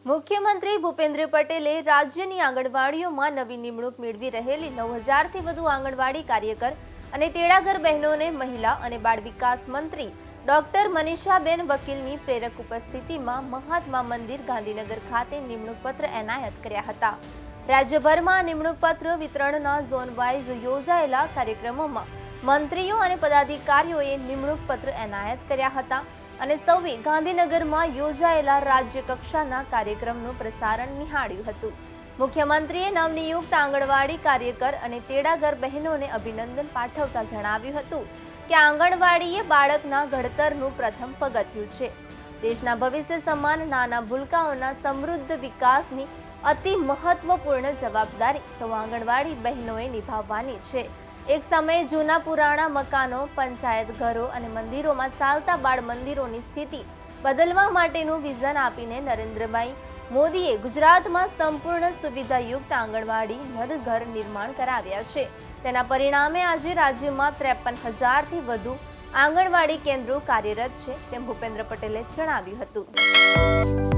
મુખ્યમંત્રી ભૂપેન્દ્ર પટેલે રાજ્યની આંગણવાડીઓમાં નવી નિમણૂક મેળવી રહેલી 9000થી વધુ આંગણવાડી કાર્યકર અને તેડાગર બહેનોને મહિલા અને બાળ વિકાસ મંત્રી ડોક્ટર મનીષાબેન વકીલની પ્રેરક ઉપસ્થિતિમાં મહાત્મા મંદિર ગાંધીનગર ખાતે નિમણૂક પત્ર એનાયત કર્યા હતા। રાજ્યભરમાં નિમણૂક પત્ર વિતરણના ઝોન વાઇઝ યોજાયેલા કાર્યક્રમોમાં મંત્રીઓ અને પદાધિકારીઓએ નિમણૂક પત્ર એનાયત કર્યા હતા અને સૌએ ગાંધીનગરમાં યોજાયેલા રાજ્ય કક્ષાના કાર્યક્રમનું પ્રસારણ નિહાળ્યું હતું। મુખ્યમંત્રીએ નવનિયુક્ત આંગણવાડી કાર્યકર અને તેડાગર બહેનોને અભિનંદન પાઠવતા જણાવ્યું હતું કે આંગણવાડી એ બાળકના ઘડતરનું પ્રથમ પગથિયું છે। દેશના ભવિષ્ય સમાન નાના ભૂલકાઓના સમૃદ્ધ વિકાસની અતિ મહત્વપૂર્ણ જવાબદારી સૌ આંગણવાડી બહેનોએ નિભાવવાની છે। એક સમયે જૂના પુરાણા મકાનો, પંચાયત ઘરો અને મંદિરોમાં ચાલતા બાળ મંદિરોની સ્થિતિ બદલવા માટેનું વિઝન આપીને નરેન્દ્રભાઈ મોદીએ ગુજરાતમાં સંપૂર્ણ સુવિધાયુક્ત આંગણવાડી ઘર નિર્માણ કરાવ્યા છે। તેના પરિણામે આજે રાજ્યમાં 53,000થી વધુ આંગણવાડી કેન્દ્રો કાર્યરત છે તેમ ભૂપેન્દ્ર પટેલે જણાવ્યું હતું।